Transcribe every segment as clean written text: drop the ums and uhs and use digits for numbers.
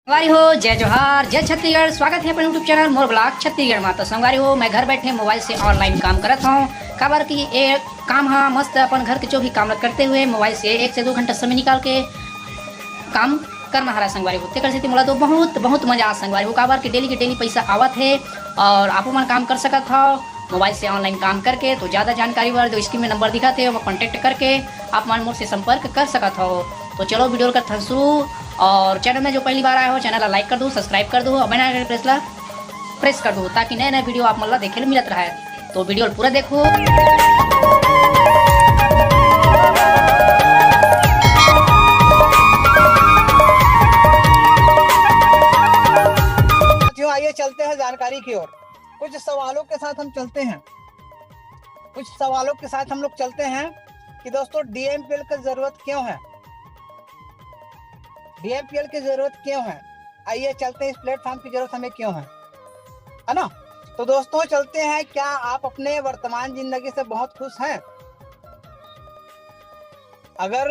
संगवारी हो जय जोहार जय छत्तीसगढ़। स्वागत है अपने यूट्यूब चैनल मोर ब्लॉग छत्तीसगढ़ में। तो संगवारी हो मैं घर बैठे मोबाइल से ऑनलाइन काम करत हूँ। खबर की ये काम हाँ मस्त अपन घर के जो भी काम करते हुए मोबाइल से 1 से 2 घंटा समय निकाल के काम करना हरा संगवारी हो। तेकर सेती मोला तो बहुत बहुत मजा आ संगवारी हो। काबर के डेली पैसा आवत है और आप मन काम कर सकत हो मोबाइल से ऑनलाइन काम करके। तो ज़्यादा जानकारी बार जो स्क्रीन में नंबर दिखा थे वो कॉन्टेक्ट करके आप मन मोर से संपर्क कर सकत हो। तो चलो वीडियो कर शुरू। और चैनल में जो पहली बार आया हो चैनल लाइक कर दो, सब्सक्राइब कर दो और बेल आइकन प्रेस कर दो ताकि नए नए वीडियो आप मतलब देखे मिलत रहे। तो वीडियो पूरा देखो। आइए चलते हैं जानकारी की ओर। कुछ सवालों के साथ हम चलते हैं हम लोग चलते हैं कि दोस्तों डीएमपीएल की जरूरत क्यों है। डीएमपीएल की जरूरत क्यों है, आइए चलते हैं इस प्लेटफॉर्म की जरूरत हमें क्यों है ना। तो दोस्तों चलते हैं, क्या आप अपने वर्तमान जिंदगी से बहुत खुश हैं? अगर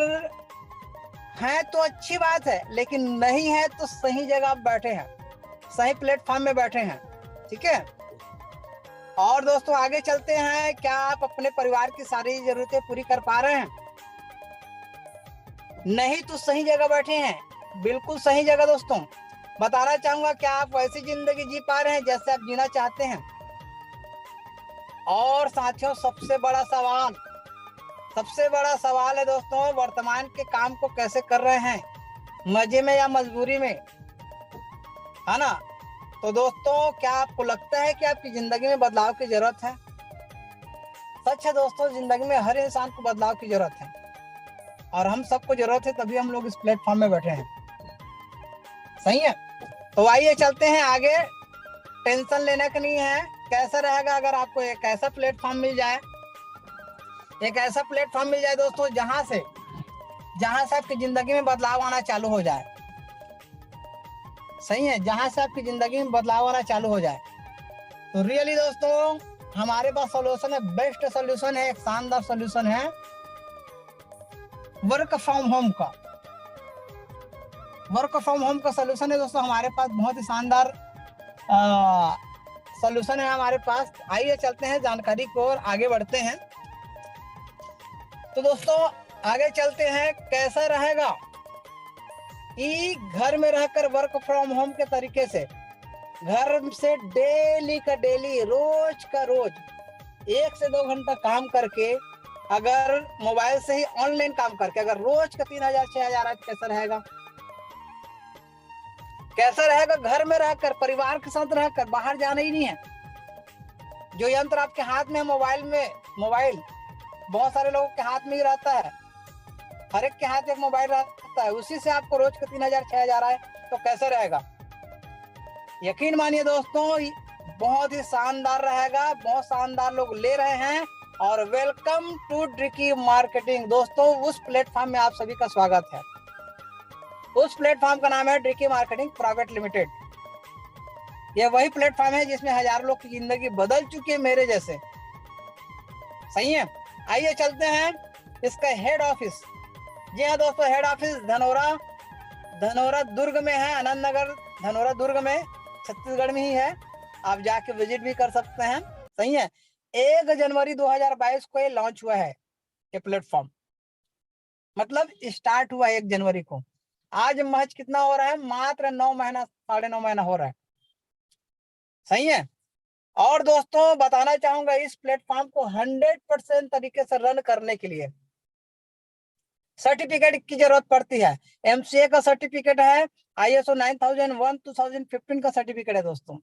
हैं तो अच्छी बात है, लेकिन नहीं है तो सही जगह आप बैठे हैं, सही प्लेटफॉर्म में बैठे हैं, ठीक है। और दोस्तों आगे चलते हैं, क्या आप अपने परिवार की सारी जरूरतें पूरी कर पा रहे हैं? नहीं तो सही जगह बैठे हैं, बिल्कुल सही जगह। दोस्तों बताना चाहूंगा, क्या आप वैसी जिंदगी जी पा रहे हैं जैसे आप जीना चाहते हैं? और साथियों सबसे बड़ा सवाल है दोस्तों, वर्तमान के काम को कैसे कर रहे हैं, मजे में या मजबूरी में, है ना। तो दोस्तों क्या आपको लगता है कि आपकी जिंदगी में बदलाव की जरूरत है? सच है दोस्तों, जिंदगी में हर इंसान को बदलाव की जरूरत है और हम सबको जरूरत है, तभी हम लोग इस प्लेटफॉर्म में बैठे हैं, सही है। तो आइए चलते हैं आगे। टेंशन लेने का नहीं है। कैसा रहेगा अगर आपको एक ऐसा प्लेटफॉर्म मिल जाए, दोस्तों जहां से आपकी जिंदगी में बदलाव आना चालू हो जाए, सही है, जहां से आपकी जिंदगी में बदलाव आना चालू हो जाए। तो रियली दोस्तों हमारे पास सोल्यूशन है, बेस्ट सोल्यूशन है, एक शानदार सोल्यूशन है वर्क फ्रॉम होम का। सोल्यूशन है दोस्तों हमारे पास, बहुत ही शानदार सोल्यूशन है हमारे पास। आइए चलते हैं जानकारी को और आगे बढ़ते हैं। तो दोस्तों आगे चलते हैं, कैसा रहेगा कि घर में रहकर वर्क फ्रॉम होम के तरीके से घर से डेली का डेली, रोज का रोज 1 से 2 घंटा काम करके, अगर मोबाइल से ही ऑनलाइन काम करके अगर रोज का 3000 6000 आज कैसा रहेगा घर में रहकर, परिवार के साथ रहकर, बाहर जाना ही नहीं है। जो यंत्र आपके हाथ में है, मोबाइल बहुत सारे लोगों के हाथ में ही रहता है, हर एक के हाथ एक मोबाइल रहता है, उसी से आपको रोज का 3000 6000 आए तो कैसे रहेगा? यकीन मानिए दोस्तों बहुत ही शानदार रहेगा, बहुत शानदार लोग ले रहे हैं। और वेलकम टू ड्रिकी मार्केटिंग। दोस्तों उस प्लेटफॉर्म में आप सभी का स्वागत है। उस प्लेटफॉर्म का नाम है ड्रिकी मार्केटिंग प्राइवेट लिमिटेड। यह वही प्लेटफॉर्म है जिसमें हजारों लोग की जिंदगी बदल चुकी है, मेरे जैसे, सही है। आइए चलते हैं इसका हेड ऑफिस। जी हाँ दोस्तों, हेड ऑफिस धनोरा दुर्ग में है, आनंद नगर धनोरा दुर्ग में, छत्तीसगढ़ में ही है। आप जाके विजिट भी कर सकते हैं, सही है। 1 जनवरी 2022 को ये लॉन्च हुआ है ये प्लेटफॉर्म, मतलब स्टार्ट हुआ 1 जनवरी को। आज महज कितना हो रहा है, मात्र 9 महीना 9.5 महीना हो रहा है, सही है। और दोस्तों बताना चाहूंगा, इस प्लेटफॉर्म को 100% तरीके से रन करने के लिए सर्टिफिकेट की जरूरत पड़ती है। एमसीए का सर्टिफिकेट है, ISO 9001 2015 का सर्टिफिकेट है दोस्तों।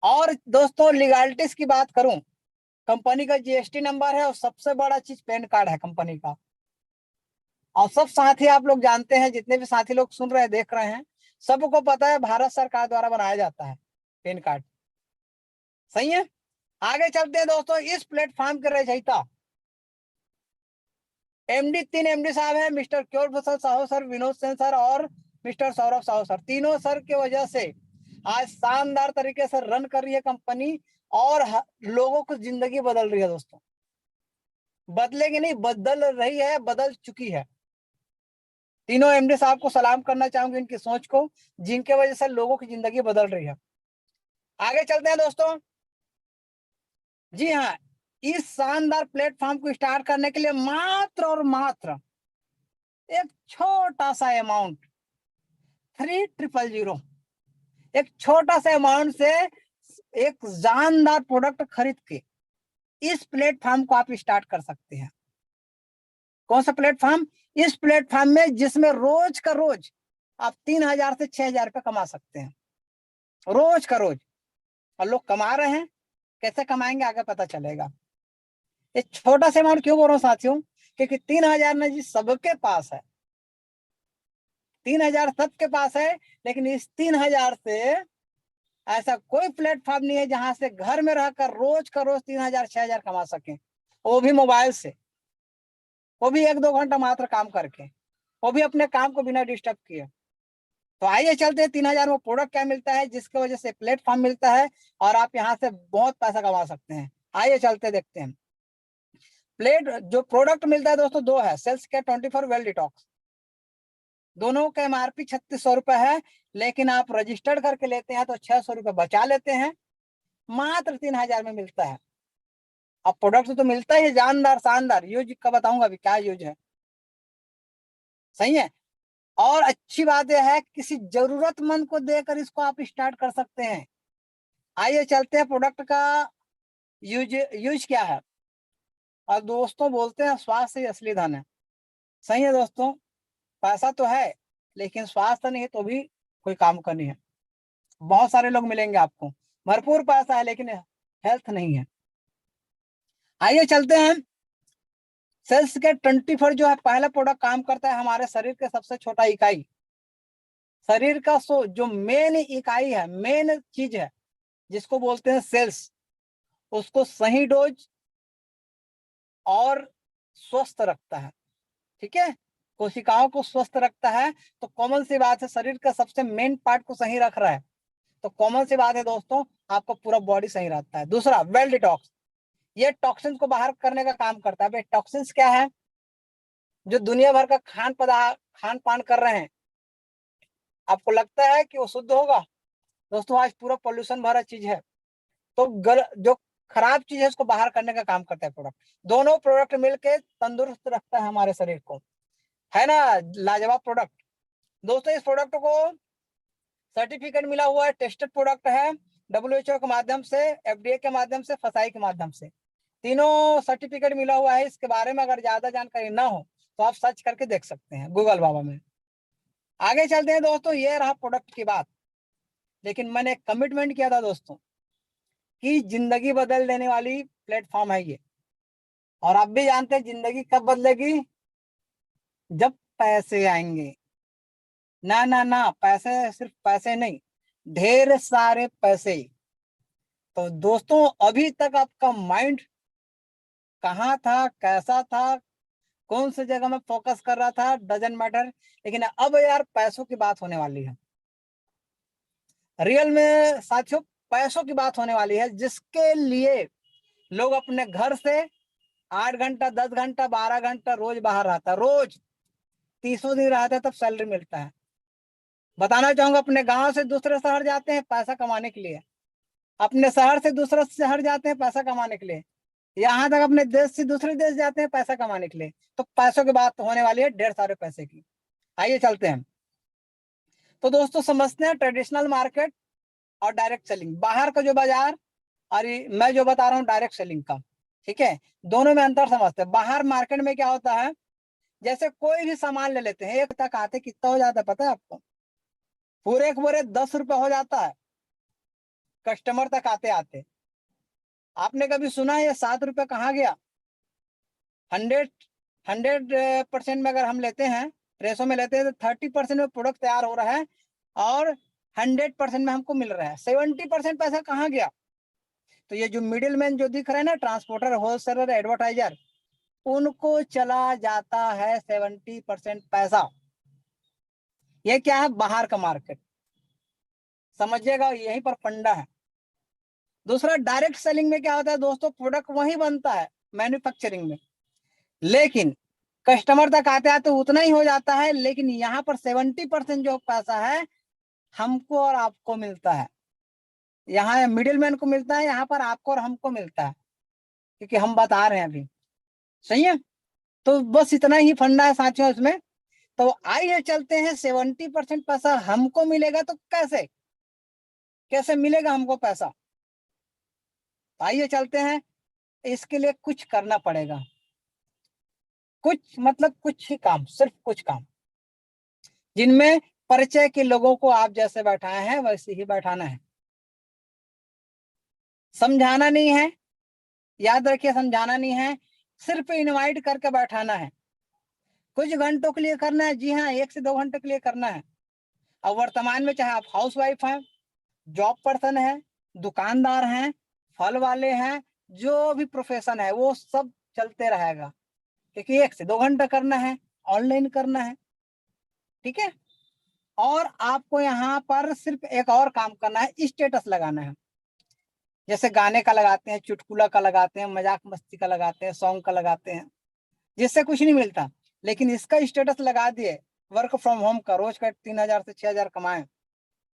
और दोस्तों लीगलिटीज की बात करूं, कंपनी का जीएसटी नंबर है और सबसे बड़ा चीज पैन कार्ड है कंपनी का। और सब साथी आप लोग जानते हैं, जितने भी साथी लोग सुन रहे हैं देख रहे हैं, सबको पता है भारत सरकार द्वारा बनाया जाता है पैन कार्ड, सही है। आगे चलते हैं दोस्तों, इस प्लेटफॉर्म के रचयिता 3 एमडी साहब है, mister cure Bhushan Sahu sir, Vinod Sen sir और मिस्टर सौरभ साहू सर। तीनों सर की वजह से आज शानदार तरीके से रन कर रही है कंपनी और लोगों की जिंदगी बदल रही है दोस्तों। बदलेगी नहीं, बदल रही है, बदल चुकी है। तीनों एमडी साहब को सलाम करना चाहूंगी, इनकी सोच को, जिनके वजह से लोगों की जिंदगी बदल रही है। आगे चलते हैं दोस्तों। जी हाँ, इस शानदार प्लेटफॉर्म को स्टार्ट करने के लिए मात्र और मात्र एक छोटा सा अमाउंट 3000, एक छोटा सा अमाउंट से एक जानदार प्रोडक्ट खरीद के इस प्लेटफॉर्म को आप स्टार्ट कर सकते हैं। कौन सा प्लेटफॉर्म? इस प्लेटफॉर्म में जिसमें रोज का रोज आप 3000 से 6000 रुपये कमा सकते हैं, रोज का रोज। और लोग कमा रहे हैं, कैसे कमाएंगे आगे पता चलेगा। ये छोटा सा अमाउंट क्यों बोल रहा हूँ साथियों? क्योंकि 3000 ना जी सबके पास है, 3000 सबके पास है, लेकिन इस 3000 से ऐसा कोई प्लेटफॉर्म नहीं है जहां से घर में रहकर रोज का रोज 3000 6000 कमा सके, वो भी मोबाइल से, वो भी 1-2 घंटा मात्र काम करके, वो भी अपने काम को बिना डिस्टर्ब किए। तो आइए चलते हैं 3000 में प्रोडक्ट क्या मिलता है, जिसकी वजह से प्लेटफॉर्म मिलता है और आप यहाँ से बहुत पैसा कमा सकते हैं। आइए चलते देखते हैं। जो प्रोडक्ट मिलता है दोस्तों दो है, सेल्स केयर 24 वेल डिटॉक्स। दोनों का एमआरपी 3600 रुपए है, लेकिन आप रजिस्टर्ड करके लेते हैं तो 600 रुपए बचा लेते हैं, मात्र 3000 में मिलता है। अब प्रोडक्ट तो मिलता है जानदार शानदार, यूज का बताऊंगा अभी क्या यूज है, सही है। और अच्छी बात यह है किसी जरूरतमंद को देकर इसको आप स्टार्ट कर सकते हैं। आइए चलते हैं प्रोडक्ट का यूज क्या है। और दोस्तों बोलते हैं स्वास्थ्य ही असली धन है, सही है दोस्तों। पैसा तो है लेकिन स्वास्थ्य नहीं है तो भी कोई काम का नहीं है। बहुत सारे लोग मिलेंगे आपको, भरपूर पैसा है लेकिन हेल्थ नहीं है। आइए चलते हैं। सेल्स के 24 जो है पहला प्रोडक्ट काम करता है हमारे शरीर के सबसे छोटा इकाई, शरीर का जो मेन इकाई है, मेन चीज है जिसको बोलते हैं सेल्स, उसको सही डोज और स्वस्थ रखता है। ठीक है, कोशिकाओं को स्वस्थ रखता है। तो कॉमन सी बात है, शरीर का सबसे मेन पार्ट को सही रख रहा है तो कॉमन सी बात है दोस्तों, आपका पूरा बॉडी सही रहता है। दूसरा वेल डिटॉक्स, ये टॉक्सिन्स को बाहर करने का काम करता है। टॉक्सिन्स क्या है? जो दुनिया भर का खान पान कर रहे हैं, आपको लगता है कि वो शुद्ध होगा? दोस्तों आज पूरा पोल्यूशन भरा चीज है, तो जो खराब चीज है उसको बाहर करने का काम करता है प्रोडक्ट। दोनों प्रोडक्ट मिलके तंदुरुस्त रखता है हमारे शरीर को, है ना लाजवाब प्रोडक्ट। दोस्तों इस प्रोडक्ट को सर्टिफिकेट मिला हुआ है, टेस्टेड प्रोडक्ट है, WHO के माध्यम से, FDA के माध्यम से, फसाई के माध्यम से, तीनों सर्टिफिकेट मिला हुआ है। इसके बारे में अगर ज्यादा जानकारी ना हो तो आप सर्च करके देख सकते हैं गूगल बाबा में। आगे चलते हैं दोस्तों, ये रहा प्रोडक्ट की बात। लेकिन मैंने कमिटमेंट किया था दोस्तों कि जिंदगी बदल देने वाली प्लेटफॉर्म है ये, और आप भी जानते हैं जिंदगी कब बदलेगी? जब पैसे आएंगे। ना ना ना, पैसे सिर्फ पैसे नहीं, ढेर सारे पैसे। तो दोस्तों अभी तक आपका माइंड कहाँ था, कैसा था, कौन सी जगह में फोकस कर रहा था, डजंट मैटर। लेकिन अब यार पैसों की बात होने वाली है, रियल में साथियों पैसों की बात होने वाली है, जिसके लिए लोग अपने घर से 8 घंटा 10 घंटा 12 घंटा रोज बाहर रहता है, रोज 30 दिन रहता है तब सैलरी मिलता है। बताना चाहूंगा, अपने गांव से दूसरे शहर जाते हैं पैसा कमाने के लिए, अपने शहर से दूसरे शहर जाते हैं पैसा कमाने के लिए, यहाँ तक अपने देश से दूसरे देश जाते हैं पैसा कमाने के लिए। तो पैसों की बात होने वाली है, ढेर सारे पैसे की। आइए चलते हैं। तो दोस्तों समझते हैं ट्रेडिशनल मार्केट और डायरेक्ट सेलिंग, बाहर का जो बाजार, और मैं जो बता रहा हूँ डायरेक्ट सेलिंग का। ठीक है, दोनों में अंतर समझते हैं। बाहर मार्केट में क्या होता है, जैसे कोई भी सामान ले लेते हैं, एक तक आते कितना हो जाता है पता है आपको? पूरे के पूरे 10 रुपए हो जाता है कस्टमर तक आते आते। आपने कभी सुना है ये 7 रुपए कहाँ गया? 100% में अगर हम लेते हैं, रेशो में लेते हैं, तो 30% में प्रोडक्ट तैयार हो रहा है और 100% में हमको मिल रहा है, 70% पैसा कहाँ गया? तो ये जो मिडिल मैन जो दिख रहा है ना, ट्रांसपोर्टर, होलसेलर, एडवर्टाइजर, उनको चला जाता है 70% पैसा। ये क्या है? बाहर का मार्केट, समझिएगा, यहीं पर फंडा है। दूसरा डायरेक्ट सेलिंग में क्या होता है दोस्तों, प्रोडक्ट वही बनता है मैन्युफैक्चरिंग में, लेकिन कस्टमर तक आते आते उतना ही हो जाता है, लेकिन यहाँ पर 70% जो पैसा है हमको और आपको मिलता है। यहाँ मिडिल मैन को मिलता है, यहाँ पर आपको और हमको मिलता है, क्योंकि हम बता रहे हैं अभी। सही है, तो बस इतना ही फंडा है साथियों इसमें। तो आइए चलते हैं, 70% पैसा हमको मिलेगा तो कैसे कैसे मिलेगा हमको पैसा, आइए चलते हैं। इसके लिए कुछ करना पड़ेगा, कुछ मतलब कुछ ही काम, सिर्फ कुछ काम, जिनमें परिचय के लोगों को आप जैसे बैठाए हैं वैसे ही बैठाना है। समझाना नहीं है, याद रखिए, समझाना नहीं है, सिर्फ इनवाइट करके बैठाना है। कुछ घंटों के लिए करना है, जी हाँ, 1 से 2 घंटे के लिए करना है। अब वर्तमान में चाहे आप हाउस वाइफ हैं, जॉब पर्सन है, दुकानदार हैं, फल वाले हैं, जो भी प्रोफेशन है वो सब चलते रहेगा, क्योंकि 1 से 2 घंटा करना है, ऑनलाइन करना है। ठीक है, और आपको यहाँ पर सिर्फ एक और काम करना है, स्टेटस लगाना है। जैसे गाने का लगाते हैं, चुटकुला का लगाते हैं, मजाक मस्ती का लगाते हैं, सॉन्ग का लगाते हैं, जिससे कुछ नहीं मिलता, लेकिन इसका स्टेटस लगा दिए, वर्क फ्रॉम होम का, रोज का 3,000 से 6,000 कमाए।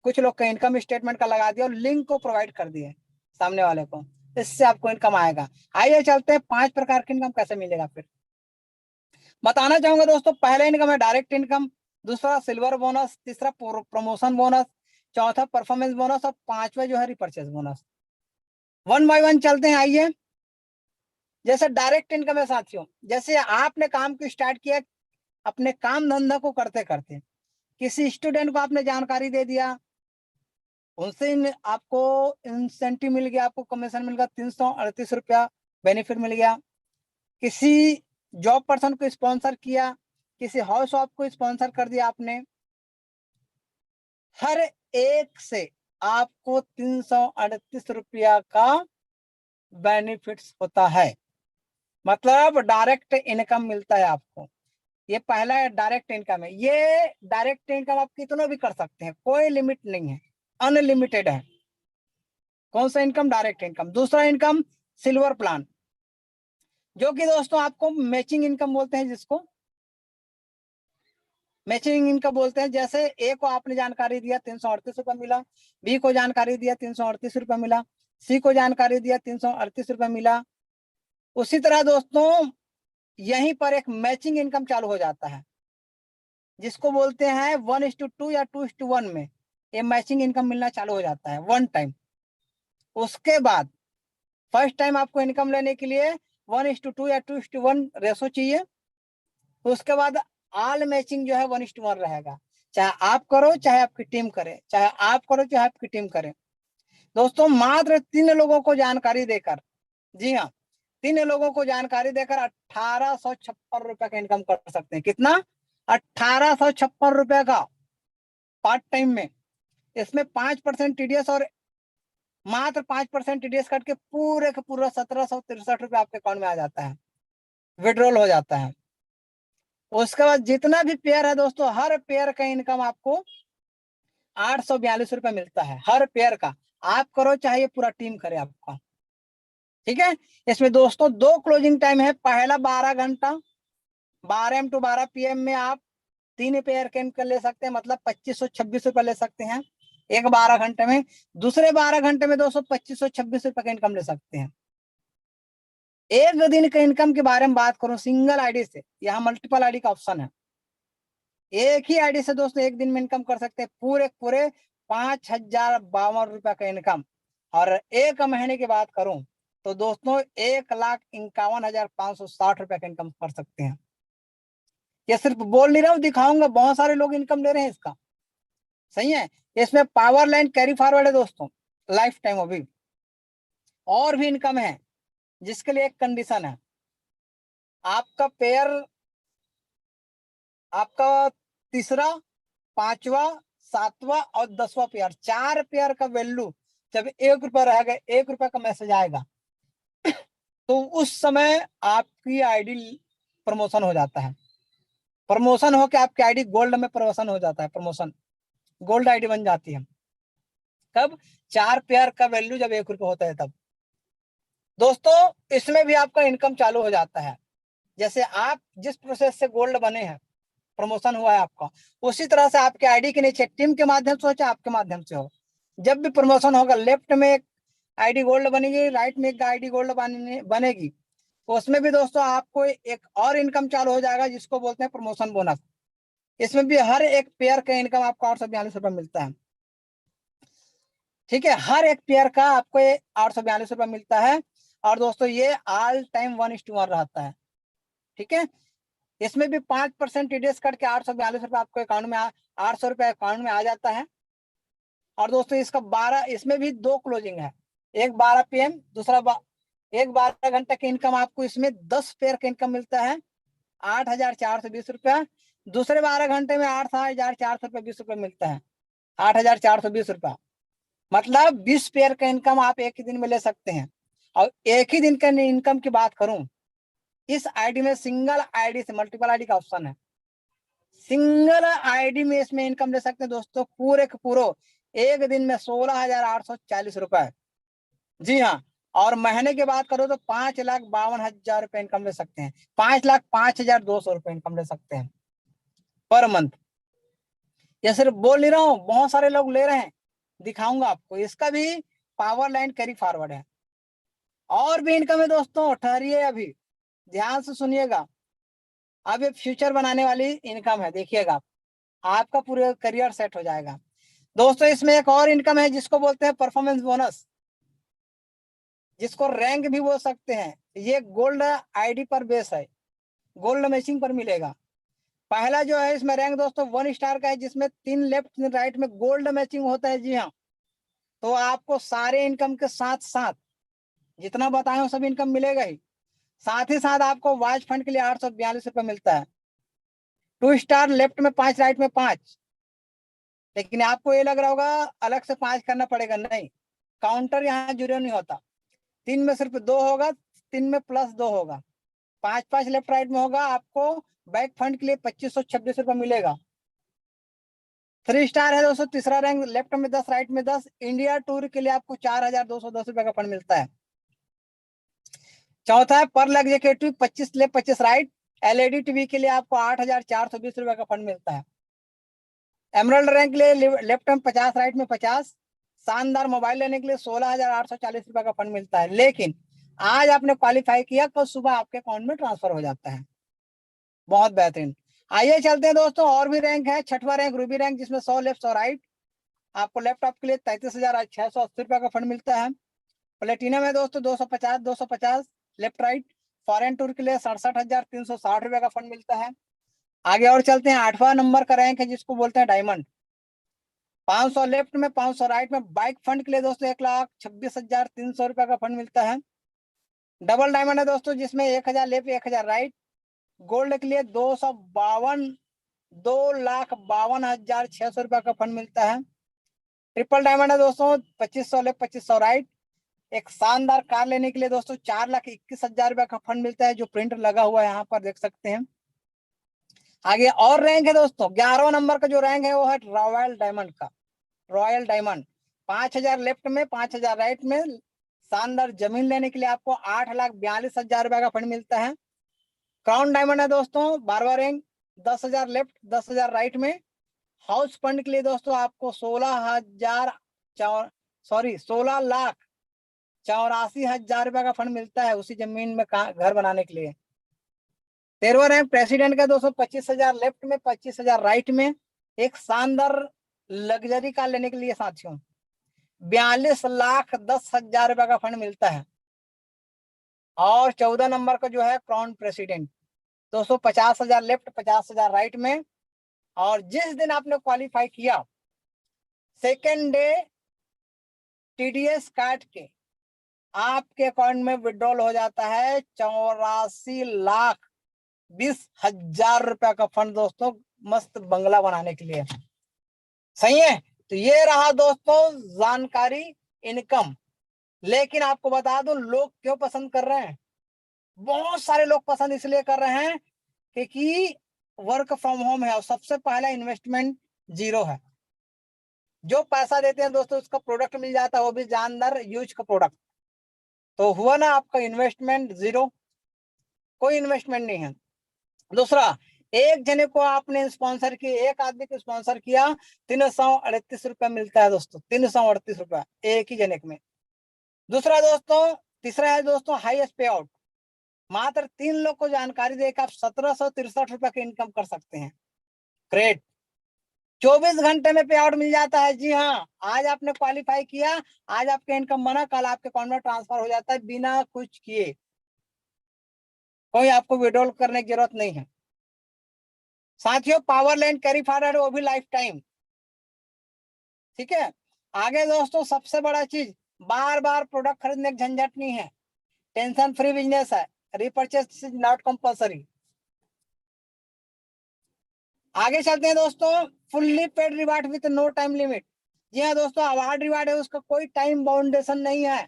कुछ लोग का इनकम स्टेटमेंट का लगा दिया और लिंक को प्रोवाइड कर दिए सामने वाले को, इससे आपको इनकम आएगा। आइए चलते हैं 5 प्रकार की इनकम कैसे मिलेगा। फिर बताना चाहूंगा दोस्तों, पहला इनकम है डायरेक्ट इनकम, दूसरा सिल्वर बोनस, तीसरा प्रमोशन बोनस, चौथा परफॉर्मेंस बोनस और पांचवा जो है रिपर्चेज बोनस। 1 बाय 1 चलते हैं, आइए। जैसे डायरेक्ट इनकम है साथियों, जैसे आपने काम को स्टार्ट किया, अपने काम धंधा को करते करते किसी स्टूडेंट को आपने जानकारी दे दिया, उनसे आपको इंसेंटिव मिल गया, आपको कमीशन मिल गया, 338 रुपया बेनिफिट मिल गया। किसी जॉब पर्सन को स्पॉन्सर किया, किसी हाउस वाइफ को स्पॉन्सर कर दिया आपने, हर एक से आपको 338 रुपया का बेनिफिट्स होता है, मतलब डायरेक्ट इनकम मिलता है आपको। ये पहला डायरेक्ट इनकम है। ये डायरेक्ट इनकम आप कितना भी कर सकते हैं, कोई लिमिट नहीं है, अनलिमिटेड है। कौन सा इनकम? Direct income. दूसरा इनकम सिल्वर प्लान, जो कि दोस्तों आपको मैचिंग इनकम बोलते हैं, जिसको मैचिंग इनकम बोलते हैं। जैसे ए को आपने जानकारी दिया, 338 रुपया मिला, बी को जानकारी दिया, 338 रुपया मिला, सी को जानकारी दिया, 338 रुपया मिला। उसी तरह दोस्तों यहीं पर एक मैचिंग इनकम चालू हो जाता है, जिसको बोलते हैं 1:2 या 2:1 में ये मैचिंग इनकम मिलना चालू हो जाता है 1 टाइम। उसके बाद फर्स्ट टाइम आपको इनकम लेने के लिए 1:2 या 2:1 रेशो चाहिए। उसके बाद ऑल मैचिंग जो है 1:1 रहेगा, चाहे आप करो चाहे आपकी टीम करे, चाहे आप करो चाहे आपकी टीम करे। दोस्तों मात्र 3 लोगों को जानकारी देकर, जी हाँ, 3 लोगों को जानकारी देकर 1856 रुपए का इनकम कर सकते हैं। कितना? 1856 रुपए का पार्ट टाइम में। इसमें 5% टीडीएस और मात्र 5% टीडीएस कट के पूरे का पूरा 1763 रुपए आपके अकाउंट में आ जाता है, विड्रॉल हो जाता है। उसके बाद जितना भी पेयर है दोस्तों, हर पेयर का इनकम आपको 842 रुपए मिलता है, हर पेयर का। आप करो चाहे पूरा टीम करे आपका। ठीक है, इसमें दोस्तों 2 क्लोजिंग टाइम है। पहला 12 घंटा, 12 AM to 12 PM में आप 3 पेयर के इनकम ले सकते हैं, मतलब 2526 रुपए ले सकते हैं एक 12 घंटे में। दूसरे 12 घंटे में दोस्तों 2526 रुपए का इनकम ले सकते हैं। एक दिन के इनकम के बारे में बात करूं सिंगल आईडी से, यहाँ मल्टीपल आईडी का ऑप्शन है। एक ही आईडी से दोस्तों एक दिन में इनकम कर सकते हैं पूरे पूरे 5,052 रुपए का इनकम। और एक महीने की बात करूं तो दोस्तों 1,51,560 रुपए का इनकम कर सकते हैं। ये सिर्फ बोल नहीं रहा हूं, दिखाऊंगा, बहुत सारे लोग इनकम ले रहे हैं इसका। सही है, इसमें पावर लाइन कैरी फॉरवर्ड है दोस्तों, लाइफ टाइम। अभी और भी इनकम है, जिसके लिए एक कंडीशन है, आपका पेयर, आपका तीसरा, पांचवा, सातवां और 10वां पेयर, 4 पेयर का वैल्यू जब 1 रुपया रहेगा, 1 रुपया का मैसेज आएगा, तो उस समय आपकी आईडी प्रमोशन हो जाता है। प्रमोशन होकर आपकी आईडी गोल्ड में प्रमोशन हो जाता है, प्रमोशन गोल्ड आईडी बन जाती है। कब? 4 पेयर का वैल्यू जब 1 रुपया होता है तब। दोस्तों इसमें भी आपका इनकम चालू हो जाता है। जैसे आप जिस प्रोसेस से गोल्ड बने हैं, प्रमोशन हुआ है आपका, उसी तरह से आपके आईडी के नीचे टीम के माध्यम से हो चाहे आपके माध्यम से हो, जब भी प्रमोशन होगा लेफ्ट में एक आईडी गोल्ड बनेगी, राइट में एक आईडी गोल्ड बनेगी, तो उसमें भी दोस्तों आपको एक और इनकम चालू हो जाएगा जिसको बोलते हैं प्रमोशन बोनस। इसमें भी हर एक पेयर का इनकम आपको 842 रुपये मिलता है। ठीक है, हर एक पेयर का आपको 842 रुपये मिलता है। और दोस्तों ये ऑल टाइम 1:1 रहता है। ठीक है, इसमें भी 5% टीडीएस कट के 842 रुपये आपको अकाउंट में 800 रुपये अकाउंट में आ जाता है। और दोस्तों इसका 12, इसमें भी 2 क्लोजिंग है, एक 12 PM, दूसरा एक 12 घंटे की इनकम आपको इसमें 10 पेयर का इनकम मिलता है 8,420 रुपया। दूसरे 12 घंटे में 8,420 रुपये मिलता है 8,420 रुपया। मतलब 20 पेयर का इनकम आप एक ही दिन में ले सकते हैं। और एक ही दिन का इनकम की बात करूं, इस आईडी में सिंगल आईडी से मल्टीपल आईडी का ऑप्शन है, सिंगल आईडी में इसमें इनकम ले सकते हैं दोस्तों पूरे के पूरे एक दिन में 16,840 रुपए। जी हाँ, और महीने की बात करो तो 5,52,000 रुपए इनकम ले सकते हैं, 5,05,200 रुपए इनकम ले सकते हैं पर मंथ। ये सिर्फ बोल नहीं रहा हूँ, बहुत सारे लोग ले रहे हैं, दिखाऊंगा आपको। इसका भी पावर लाइन कैरी फॉरवर्ड है, और भी इनकम है दोस्तों, ठहरिए अभी ध्यान से सुनिएगा। अब ये फ्यूचर बनाने वाली इनकम है, देखिएगा आपका पूरा करियर सेट हो जाएगा। दोस्तों इसमें एक और इनकम है जिसको बोलते हैं परफॉर्मेंस बोनस, जिसको रैंक भी बोल सकते हैं। ये गोल्ड आईडी पर बेस है, गोल्ड मैचिंग पर मिलेगा। पहला जो है इसमें रैंक दोस्तों 1 स्टार का है, जिसमें 3 लेफ्ट 3 राइट में गोल्ड मैचिंग होता है। जी हाँ, तो आपको सारे इनकम के साथ साथ जितना बताया हूं सब इनकम मिलेगा ही, साथ ही साथ आपको वॉच फंड के लिए 842 रुपये मिलता है। 2 स्टार लेफ्ट में 5 राइट में 5। लेकिन आपको ये लग रहा होगा अलग से 5 करना पड़ेगा, नहीं, काउंटर यहाँ जीरो नहीं होता, 3 में सिर्फ 2 होगा, 3 में +2 होगा, 5-5 लेफ्ट राइट में होगा। आपको बैक फंड के लिए 2526 रुपये मिलेगा। 3 स्टार है दोस्तों, तीसरा रैंक, लेफ्ट में 10 राइट में 10। इंडिया टूर के लिए आपको 4,210 रुपये का फंड मिलता है। चौथा है पर executive 25 left 25 right. LED TV के लिए आपको 8,420 रुपये का फंड मिलता है। एमरल्ड रैंक के लिए लेफ्ट में 50 राइट में 50। शानदार मोबाइल लेने के लिए 16,840 रुपये का फंड मिलता है। लेकिन आज आपने क्वालिफाई किया, कल सुबह आपके अकाउंट में ट्रांसफर हो जाता है। बहुत बेहतरीन। आइए चलते हैं दोस्तों, और भी रैंक है। छठवां रैंक रूबी रैंक, जिसमें 100 लेफ्ट 100 राइट। आपको लैपटॉप के लिए 33,680 रुपये का फंड मिलता है। प्लेटिनम है दोस्तों 250 लेफ्ट राइट। फॉरेन टूर के लिए 67,360 रुपये का फंड मिलता है। आगे और चलते हैं, 8वां नंबर का रैंक है जिसको बोलते हैं डायमंड। 500 लेफ्ट में 500 राइट में। बाइक फंड के लिए दोस्तों 1,26,300 रुपये का फंड मिलता है। डबल डायमंड है दोस्तों, जिसमें 1,000 लेफ्ट 1,000 राइट। गोल्ड के लिए 2,52,600 रुपये का फंड मिलता है। ट्रिपल डायमंड है दोस्तों 2,500 लेफ्ट 2,500 राइट। एक शानदार कार लेने के लिए दोस्तों 4,21,000 रुपये का फंड मिलता है, जो प्रिंट लगा हुआ है यहाँ पर देख सकते हैं। आगे और रैंक है दोस्तों, 11वां नंबर का जो रैंक है वो है रॉयल डायमंड का। रॉयल डायमंड 5,000 लेफ्ट में 5,000 राइट में। शानदार जमीन लेने के लिए आपको 8,42,000 रुपये का फंड मिलता है। क्राउन डायमंड है दोस्तों 12वां रैंक, 10,000 लेफ्ट 10,000 राइट में। हाउस फंड के लिए दोस्तों आपको 16,84,000 रुपये का फंड मिलता है, उसी जमीन में घर बनाने के लिए। 13वां रैंक प्रेसिडेंट का दोस्तों 25,000 लेफ्ट में 25,000 राइट में। एक शानदार लग्जरी कार लेने के लिए साथियों 42,10,000 रुपये का फंड मिलता है। और 14 नंबर का जो है क्राउन प्रेसिडेंट दोस्तों 50,000 लेफ्ट 50,000 राइट में। और जिस दिन आपने क्वालिफाई किया, सेकेंड डे टीडीएस काट के आपके अकाउंट में विड्रॉल हो जाता है 84,20,000 रुपया का फंड दोस्तों, मस्त बंगला बनाने के लिए। सही है, तो ये रहा दोस्तों जानकारी इनकम। लेकिन आपको बता दूं लोग क्यों पसंद कर रहे हैं। बहुत सारे लोग पसंद इसलिए कर रहे हैं क्योंकि वर्क फ्रॉम होम है और सबसे पहला इन्वेस्टमेंट जीरो है। जो पैसा देते हैं दोस्तों उसका प्रोडक्ट मिल जाता है, वो भी जानदार यूज का प्रोडक्ट। तो हुआ ना आपका इन्वेस्टमेंट जीरो। कोई इन्वेस्टमेंट नहीं है। दूसरा, एक जने को आपने स्पॉन्सर किया, एक आदमी को स्पॉन्सर किया, 338 रुपया मिलता है दोस्तों, 338 रुपया एक ही जने में। दूसरा दोस्तों, तीसरा है दोस्तों हाईएस्ट पे आउट। मात्र 3 लोग को जानकारी देकर आप 1763 रुपया की इनकम कर सकते हैं। ग्रेट। 24 घंटे में पे आउट मिल जाता है। जी हाँ, आज आपने क्वालिफाई किया, आज आपके इनकम बना, कल आपके अकाउंट में ट्रांसफर हो जाता है बिना कुछ किए। कोई आपको विड्रॉल करने की जरूरत नहीं है। साथियों, पावर लैंड कैरी फॉरवर्ड, वो भी लाइफ टाइम। ठीक है। आगे दोस्तों, सबसे बड़ा चीज, बार बार प्रोडक्ट खरीदने की झंझट नहीं है, टेंशन फ्री बिजनेस है, रिपर्चेस इज नॉट कंपल्सरी। आगे चलते हैं दोस्तों, fully paid reward with no time limit. जी हाँ दोस्तों, अवार्ड रिवार्ड है, उसका कोई टाइम बाउंडेशन नहीं है।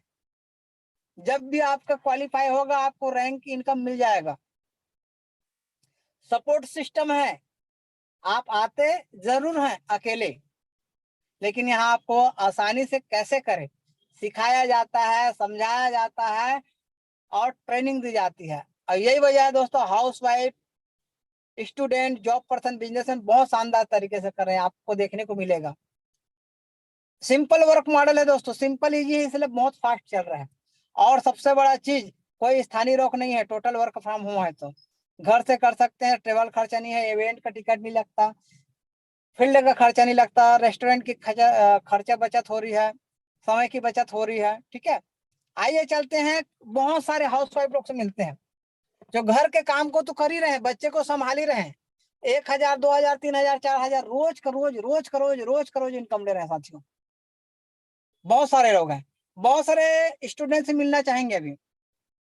जब भी आपका क्वालिफाई होगा आपको रैंक इनकम मिल जाएगा। सपोर्ट सिस्टम है, आप आते जरूर हैं अकेले, लेकिन यहाँ आपको आसानी से कैसे करें सिखाया जाता है, समझाया जाता है और ट्रेनिंग दी जाती है। और यही वजह है दोस्तों, house wife, student, job person, businessman बहुत शानदार तरीके से कर रहे हैं, आपको देखने को मिलेगा। सिंपल वर्क मॉडल है दोस्तों, सिंपल इजी है, इसलिए बहुत फास्ट चल रहा है। और सबसे बड़ा चीज, कोई स्थानीय रोक नहीं है, टोटल वर्क फ्रॉम होम है, तो घर से कर सकते हैं, ट्रेवल खर्चा नहीं है, इवेंट का टिकट नहीं लगता, फील्ड का खर्चा नहीं लगता, रेस्टोरेंट की खर्चा बचत हो रही है, समय की बचत हो रही है। ठीक है। आइए चलते हैं, बहुत सारे हाउस वाइफ लोग से मिलते हैं जो घर के काम को तो कर ही रहे हैं, बच्चे को संभाल ही रहे हैं, 1000, 2000, 3000, 4000 रोज का रोज, रोज का रोज, रोज का रोज इनकम ले रहे हैं साथियों। बहुत सारे लोग हैं, बहुत सारे स्टूडेंट से मिलना चाहेंगे अभी,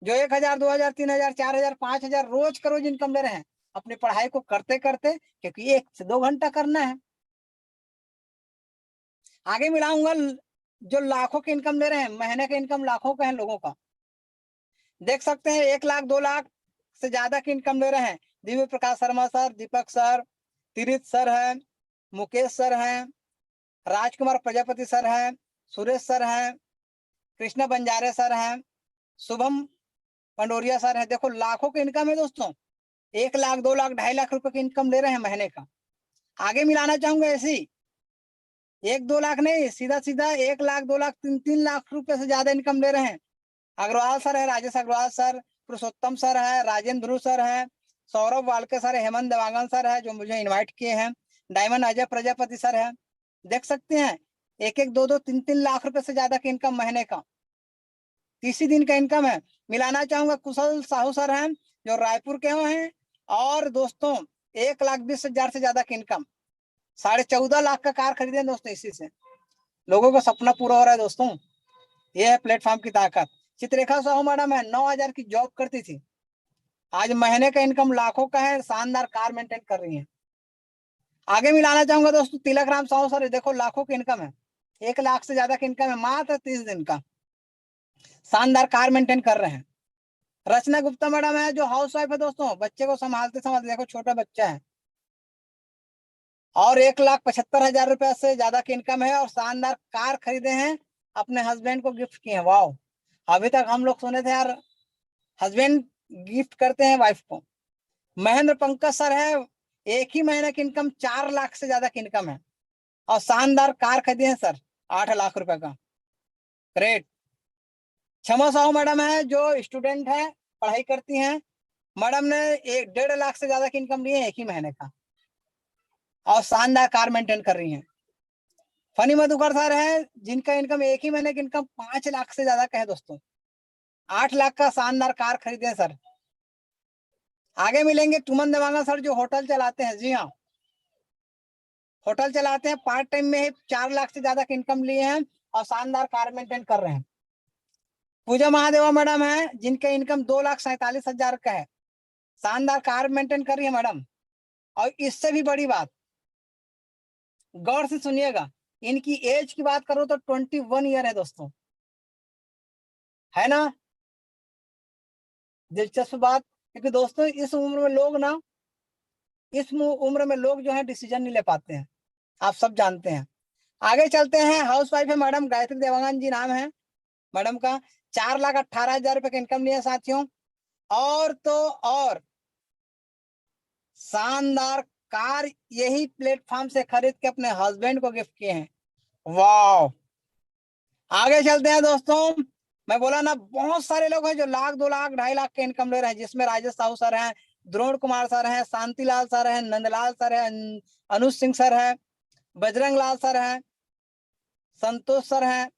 जो 1000, 2000, 3000, 4000, 5000 रोज का रोज इनकम ले रहे हैं अपनी पढ़ाई को करते करते, क्योंकि 1 से 2 घंटा करना है। आगे मिलाऊंगा जो लाखों की इनकम ले रहे हैं, महीने का इनकम लाखों का है लोगों का। देख सकते हैं 1 लाख 2 लाख से ज्यादा की इनकम ले रहे हैं। दिव्य प्रकाश शर्मा सर, दीपक सर, तीर्थ सर है, मुकेश सर हैं, राजकुमार प्रजापति सर हैं, सुरेश सर हैं, कृष्णा बंजारे सर हैं, शुभम पंडोरिया सर हैं। देखो लाखों की इनकम है दोस्तों, 1 लाख 2 लाख 2.5 लाख रुपए की इनकम ले रहे हैं महीने का। आगे मिलाना चाहूंगा ऐसी 1-2 लाख नहीं, सीधा सीधा 1 लाख 2 लाख 3-3 लाख रुपए से ज्यादा इनकम ले रहे हैं। अग्रवाल सर है, राजेश अग्रवाल सर, पुरुषोत्तम सर है, राजेंद्र ध्रुव सर है, सौरभ वालके सर है, हेमंत देवांगन सर है जो मुझे इनवाइट किए हैं, डायमंड अजय प्रजापति सर है। देख सकते हैं 1-1, 2-2, 3-3 लाख रुपए से ज्यादा की इनकम महीने का, 30 दिन का इनकम है। मिलाना चाहूंगा कुशल साहू सर हैं जो रायपुर के हैं, और दोस्तों 1,20,000 से ज्यादा की इनकम, 14.5 लाख का कार खरीदे दोस्तों, इसी से लोगों का सपना पूरा हो रहा है दोस्तों। ये है प्लेटफॉर्म की ताकत। चित्ररेखा साहू मैडम है, 9000 की जॉब करती थी, आज महीने का इनकम लाखों का है, शानदार कार मेंटेन कर रही है। आगे मिलाना चाहूंगा दोस्तों तिलक राम साहू सर, देखो लाखों की इनकम है, 1 लाख से ज्यादा की इनकम है, मात्र 30 दिन का, शानदार कार मेंटेन कर रहे हैं। रचना गुप्ता मैडम है जो हाउस वाइफ है दोस्तों, बच्चे को संभालते संभालते, देखो छोटा बच्चा है, और 1,75,000 रुपए से ज्यादा की इनकम है, और शानदार कार खरीदे हैं, अपने हस्बैंड को गिफ्ट किए हैं। वाओ, अभी तक हम लोग सुने थे यार हस्बैंड गिफ्ट करते हैं वाइफ को। महेंद्र पंकज सर है, एक ही महीने की इनकम 4 लाख से ज्यादा की इनकम है, और शानदार कार खरीदे हैं सर, 8 लाख रुपए का। ग्रेट। क्षमा साहू मैडम है जो स्टूडेंट है, पढ़ाई करती हैं, मैडम ने 1.5 लाख से ज्यादा की इनकम ली है एक ही महीने का, और शानदार कार मेंटेन कर रही हैं। फनी मधुकर सर है जिनका इनकम एक ही महीने की इनकम 5 लाख से ज्यादा का है दोस्तों, 8 लाख का शानदार कार खरीदे हैं सर। आगे मिलेंगे तुमन देवांगन सर जो होटल चलाते हैं। जी हाँ, होटल चलाते हैं, पार्ट टाइम में 4 लाख से ज्यादा की इनकम लिए हैं, और शानदार कार मेंटेन कर रहे हैं। पूजा महादेवा मैडम है जिनका इनकम 2,47,000 का है, शानदार कार मेंटेन कर रही है मैडम। और इससे भी बड़ी बात, गौर से सुनिएगा, इनकी एज की बात करो तो 21 ईयर है दोस्तों, है ना दिलचस्प बात। क्योंकि दोस्तों इस उम्र में लोग ना, इस उम्र में लोग जो है डिसीजन नहीं ले पाते हैं, आप सब जानते हैं। आगे चलते हैं, हाउस वाइफ है मैडम गायत्री देवांगन जी नाम है मैडम का, 4,18,000 रुपए का इनकम लिया साथियों, और तो और शानदार कार यही प्लेटफॉर्म से खरीद के अपने हस्बैंड को गिफ्ट किए हैं। वाह, आगे चलते हैं दोस्तों। मैं बोला ना, बहुत सारे लोग हैं जो लाख, 2 लाख, 2.5 लाख के इनकम ले रहे हैं, जिसमें राजेश साहू सर हैं, द्रोण कुमार सर हैं, शांतिलाल सर हैं, नंदलाल सर हैं, अनुज सिंह सर हैं, बजरंग लाल सर हैं, संतोष सर हैं,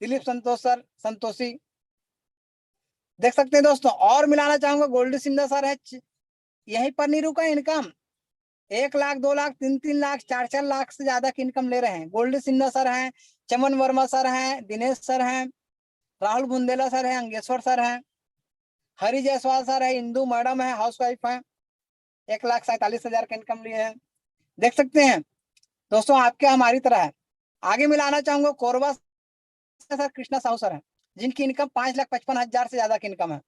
दिलीप संतोष सर, संतोषी, देख सकते हैं दोस्तों। और मिलाना चाहूंगा, गोल्डी सिंधा सर है, यहीं पर नहीं रुका इनकम, 1 लाख, 2 लाख, 3-3 लाख, 4-4 लाख से ज्यादा की इनकम ले रहे हैं। गोल्डी सिन्हा सर हैं, चमन वर्मा सर हैं, दिनेश सर हैं, राहुल बुंदेला सर हैं, अंगेश्वर सर हैं, हरि जायसवाल सर है, इंदू मैडम है, हाउस वाइफ है, 1,47,000 का इनकम लिए हैं, देख सकते हैं दोस्तों। आपके हमारी तरह है। आगे मिलाना चाहूंगा, कोरबा सर कृष्णा साहू सर है, जिनकी इनकम 5,55,000 से ज्यादा की इनकम है।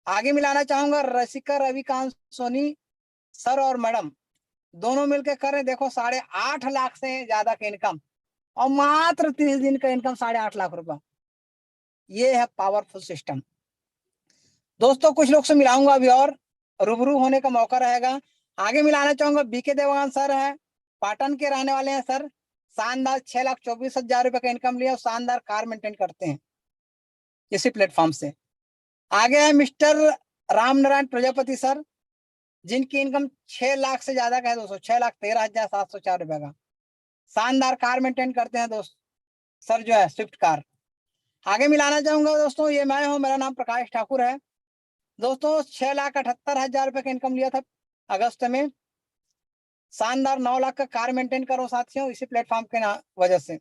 आगे मिलाना चाहूंगा, रसिका रविकांत सोनी सर और मैडम दोनों मिलकर कर रहे, देखो 8.5 लाख से ज्यादा की इनकम, और मात्र 30 दिन का इनकम 8.5 लाख रुपया। ये है पावरफुल सिस्टम दोस्तों। कुछ लोग से मिलाऊंगा अभी और रूबरू होने का मौका रहेगा। आगे मिलाना चाहूंगा, बीके देवान सर है, पाटन के रहने वाले हैं सर, शानदार 6,24,000 रुपए का इनकम लिया और शानदार कार मेंटेन करते हैं इसी प्लेटफॉर्म से। आगे है मिस्टर राम नारायण प्रजापति सर, जिनकी इनकम 6 लाख से ज्यादा का है दोस्तों, 6,13,704 रुपए का। शानदार कार मेंटेन करते हैं दोस्त सर, जो है स्विफ्ट कार। आगे मिलाना चाहूंगा दोस्तों, ये मैं हूं, मेरा नाम प्रकाश ठाकुर है दोस्तों। 6,78,000 रुपए का इनकम लिया था अगस्त में। शानदार 9 लाख का कार मेंटेन करो साथियों, इसी प्लेटफॉर्म के वजह से।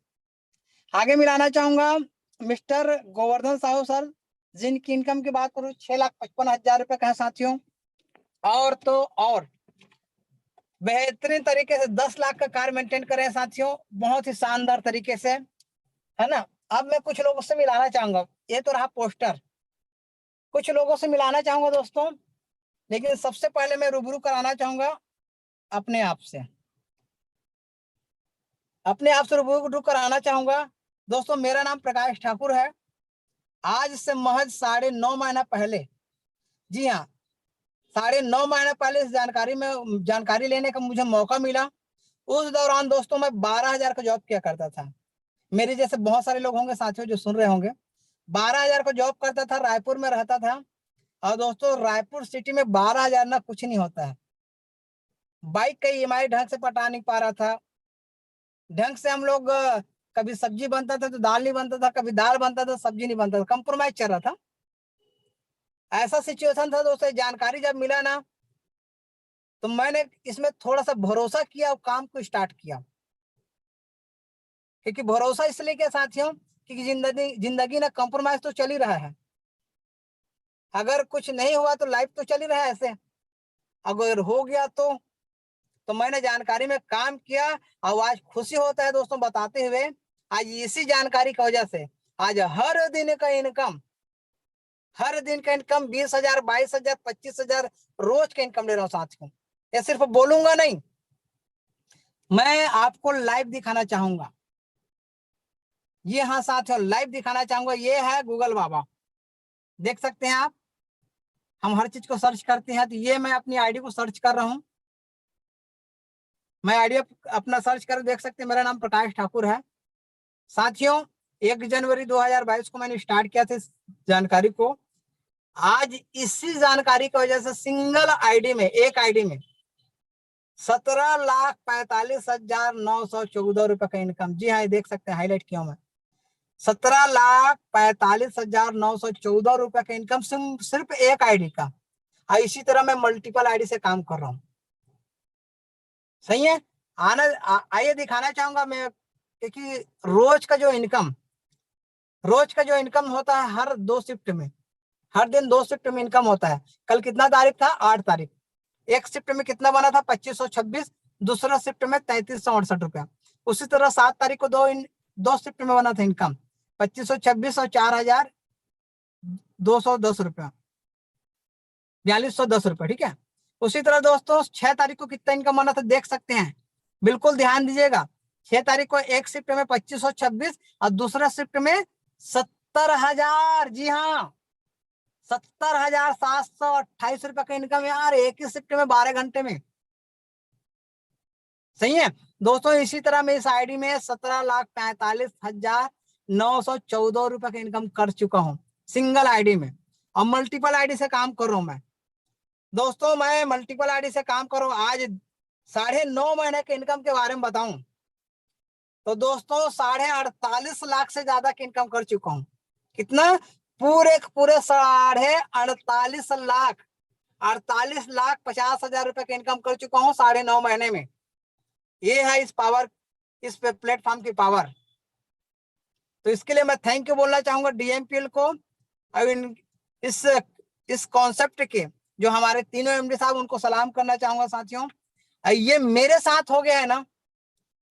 आगे मिलाना चाहूंगा मिस्टर गोवर्धन साहू सर, जिनकी इनकम की बात करूं 6,55,000 रुपए का है साथियों। और तो और बेहतरीन तरीके से 10 लाख का कार मेंटेन करें साथियों, बहुत ही शानदार तरीके से, है ना। अब मैं कुछ लोगों से मिलाना चाहूंगा, ये तो रहा पोस्टर, कुछ लोगों से मिलाना चाहूंगा दोस्तों, लेकिन सबसे पहले मैं रूबरू कराना चाहूंगा अपने आप से, रूबरू कराना चाहूंगा दोस्तों। मेरा नाम प्रकाश ठाकुर है। आज से महज 9.5 महीना पहले, जी हाँ, 9.5 महीने पहले इस जानकारी लेने का मुझे मौका मिला। उस दौरान दोस्तों मैं 12,000 का जॉब किया करता था। मेरे जैसे बहुत सारे लोग होंगे साथियों जो सुन रहे होंगे। 12,000 का जॉब करता था, रायपुर में रहता था। और दोस्तों रायपुर सिटी में 12,000 ना कुछ नहीं होता है। बाइक का ईएमआई ढंग से पटा नहीं पा रहा था, ढंग से हम लोग कभी सब्जी बनता था तो दाल नहीं बनता था, कभी दाल बनता था सब्जी नहीं बनता था, कंप्रोमाइज चल रहा था। ऐसा सिचुएशन था दोस्तों। जानकारी जब मिला ना, तो मैंने इसमें थोड़ा सा भरोसा किया और काम को स्टार्ट किया। क्योंकि भरोसा इसलिए किया साथियों, क्योंकि जिंदगी ना कंप्रोमाइज तो चल ही रहा है। अगर कुछ नहीं हुआ तो लाइफ तो चल ही रहा है ऐसे, अगर हो गया तो मैंने जानकारी में काम किया और आज खुशी होता है दोस्तों बताते हुए। आज इसी जानकारी की वजह से आज हर दिन का इनकम 20,000, 22,000, 25,000 रोज का इनकम ले रहा हूँ साथियों। ये सिर्फ बोलूंगा नहीं, मैं आपको लाइव दिखाना चाहूंगा। ये हाँ साथियों, लाइव दिखाना चाहूंगा। ये है गूगल बाबा, देख सकते हैं आप। हम हर चीज को सर्च करते हैं, तो ये मैं अपनी आईडी को सर्च कर रहा हूँ। मैं आईडी अपना सर्च कर देख सकते हैं, मेरा नाम प्रकाश ठाकुर है साथियों। 1 जनवरी 2022 को मैंने स्टार्ट किया था इस जानकारी को। आज इसी जानकारी की वजह से सिंगल आईडी में, एक आईडी में 17,45,914 रुपए का इनकम। जी हाँ, ये देख सकते हैं, हाईलाइट किया मैं। 17,45,914 रुपए का इनकम सिर्फ एक आईडी का। और इसी तरह मैं मल्टीपल आईडी से काम कर रहा हूँ। सही है। आइए दिखाना चाहूंगा मैं, क्योंकि रोज का जो इनकम होता है हर 2 शिफ्ट में, हर दिन 2 शिफ्ट में इनकम होता है। कल कितना तारीख था? 8 तारीख। एक शिफ्ट में कितना बना था? 2,526। दूसरा शिफ्ट में 3,368 रुपया। उसी तरह 7 तारीख को दो शिफ्ट में बना था इनकम, 2,526 और 4,210 रुपया, 4,210 रुपया। ठीक है। उसी तरह दोस्तों 6 तारीख को कितना इनकम बना था देख सकते हैं, बिल्कुल ध्यान दीजिएगा। 6 तारीख को एक शिफ्ट में 2,526 और दूसरा शिफ्ट में 70,000। जी हाँ, 70,728 रुपए का इनकम यार एक ही शिफ्ट में 12 घंटे में। सही है दोस्तों। इसी तरह मैं इस आईडी में 17,45,914 रुपए का इनकम कर चुका हूं सिंगल आईडी में, और मल्टीपल आईडी से काम कर रहा हूं मैं दोस्तों। मैं मल्टीपल आईडी से काम कर रहा हूं। आज 9.5 महीने के इनकम के बारे में बताऊं तो दोस्तों 48.5 लाख से ज्यादा की इनकम कर चुका हूं। कितना? पूरे 48 लाख 48,50,000 रुपए का इनकम कर चुका हूं 9.5 महीने में। ये है इस प्लेटफॉर्म की पावर। तो इसके लिए मैं थैंक यू बोलना चाहूंगा डीएमपीएल को, और इस कॉन्सेप्ट के जो हमारे तीनों एमडी साहब, उनको सलाम करना चाहूंगा साथियों। ये मेरे साथ हो गया है ना,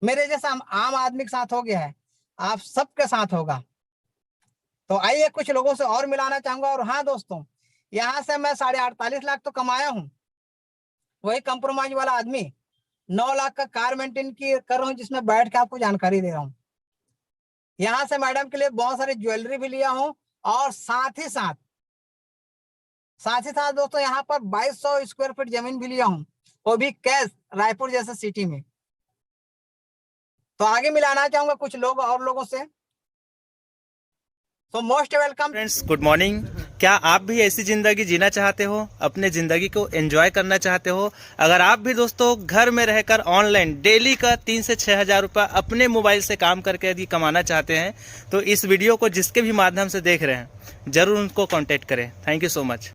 मेरे जैसा आम आदमी के साथ हो गया है, आप सबके साथ होगा। तो आइए कुछ लोगों से और मिलाना चाहूंगा। और हाँ दोस्तों, यहाँ से मैं 48.5 लाख तो कमाया हूँ, वही कंप्रोमाइज वाला आदमी 9 लाख का कार मेंटेन कर रहा हूँ, जिसमें बैठ के आपको जानकारी दे रहा हूँ। यहाँ से मैडम के लिए बहुत सारी ज्वेलरी भी लिया हूँ, और साथ ही साथ दोस्तों यहाँ पर 2200 स्क्वायर फीट जमीन भी लिया हूँ, वो भी कैश, रायपुर जैसे सिटी में। तो आगे मिलाना चाहूंगा कुछ लोग और लोगों से। तो most welcome friends, good morning. क्या आप भी ऐसी जिंदगी जीना चाहते हो, अपने जिंदगी को एंजॉय करना चाहते हो? अगर आप भी दोस्तों घर में रहकर ऑनलाइन डेली का 3 से 6 हज़ार रुपये अपने मोबाइल से काम करके यदि कमाना चाहते हैं, तो इस वीडियो को जिसके भी माध्यम से देख रहे हैं जरूर उनको कांटेक्ट करें। Thank you so much.